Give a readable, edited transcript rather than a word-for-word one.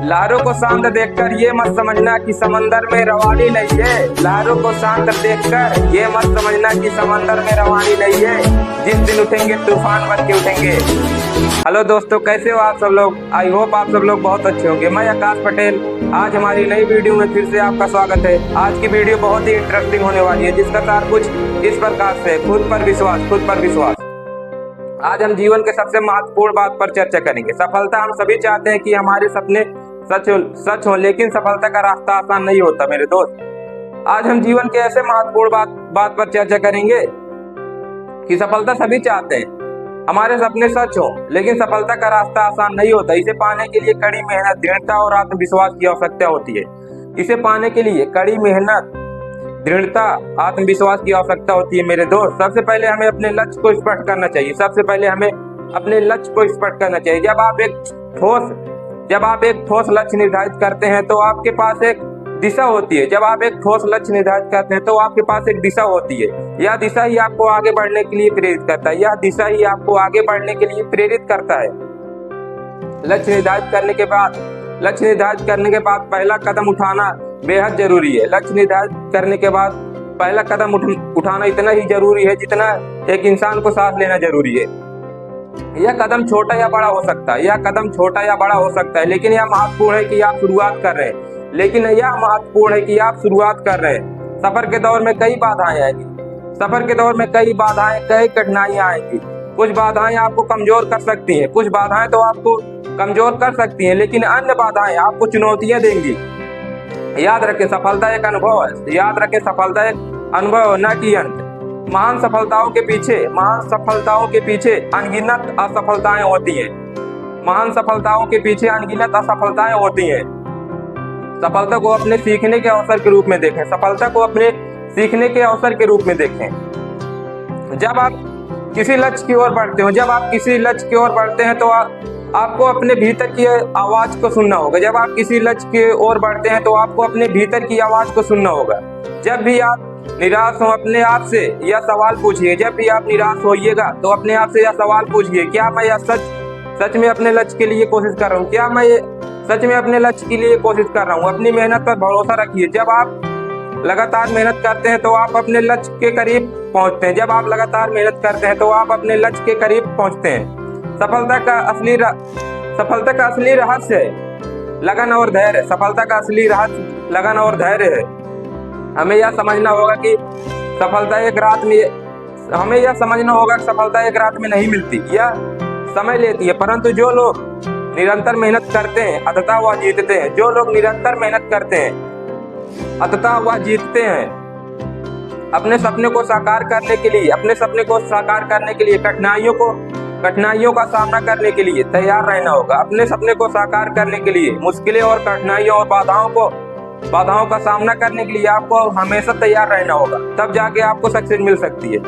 लहरों को शांत देखकर ये मत समझना कि समंदर में रवानी नहीं है। लहरों को शांत देखकर ये मत समझना कि समंदर में रवानी नहीं है। जिस दिन उठेंगे तूफान बन के उठेंगे। हेलो दोस्तों, कैसे हो आप सब लोग। आई होप आप सब लोग बहुत अच्छे होंगे। मैं आकाश पटेल, आज हमारी नई वीडियो में फिर से आपका स्वागत है। आज की वीडियो बहुत ही इंटरेस्टिंग होने वाली है, जिसका सार कुछ इस प्रकार से खुद पर विश्वास। आज हम जीवन के सबसे महत्वपूर्ण बात पर चर्चा करेंगे। सफलता। हम सभी चाहते हैं कि हमारे सपने सच हो, लेकिन सफलता का रास्ता आसान नहीं होता मेरे दोस्त। आज हम जीवन के ऐसे महत्वपूर्ण बात पर चर्चा करेंगे कि सफलता सभी चाहते हैं, हमारे सपने सच हो, लेकिन सफलता का रास्ता आसान नहीं होता। इसे पाने के लिए कड़ी मेहनत, दृढ़ता और आत्मविश्वास की आवश्यकता होती है। इसे पाने के लिए कड़ी मेहनत, दृढ़ता, आत्मविश्वास की आवश्यकता होती है मेरे दोस्त। सबसे पहले हमें अपने लक्ष्य को स्पष्ट करना चाहिए। जब आप एक ठोस लक्ष्य निर्धारित करते हैं तो आपके पास एक दिशा होती है। यह दिशा ही आपको आगे बढ़ने के लिए प्रेरित करता है। लक्ष्य निर्धारित करने के बाद पहला कदम उठाना बेहद जरूरी है। लक्ष्य निर्धारित करने के बाद पहला कदम उठाना इतना ही जरूरी है जितना एक इंसान को सांस लेना जरूरी है। यह कदम छोटा या बड़ा हो सकता है, लेकिन यह महत्वपूर्ण है कि आप शुरुआत कर रहे हैं। सफर के दौर में कई बाधाएं, कई कठिनाइयां आएंगी। कुछ बाधाएं आपको कमजोर कर सकती हैं, लेकिन अन्य बाधाएं आपको चुनौतियां देंगी। याद रखें, सफलता एक अनुभव है, न कि अंत। महान सफलताओं के पीछे अनगिनत असफलताएं होती हैं। सफलता को अपने सीखने के अवसर के रूप में देखें। जब आप किसी लक्ष्य की ओर बढ़ते हैं तो आपको अपने भीतर की आवाज को सुनना होगा। जब भी आप निराश हो, अपने आप से यह सवाल पूछिए। जब भी आप निराश होइएगा तो अपने आप से यह सवाल पूछिए, क्या मैं यह सच में अपने लक्ष्य के लिए कोशिश कर रहा हूँ। अपनी मेहनत पर भरोसा रखिए। जब आप लगातार मेहनत करते हैं तो आप अपने लक्ष्य के करीब पहुंचते हैं। सफलता का असली रहस्य लगन और धैर्य है। हमें यह समझना होगा कि सफलता एक रात में नहीं मिलती, यह समय लेती है। परंतु जो लोग निरंतर मेहनत करते हैं अंततः वह जीतते हैं। अपने सपने को साकार करने के लिए कठिनाइयों का सामना करने के लिए तैयार रहना होगा। अपने सपने को साकार करने के लिए मुश्किलें और कठिनाइयों और बाधाओं का सामना करने के लिए आपको हमेशा तैयार रहना होगा। तब जाके आपको सक्सेस मिल सकती है।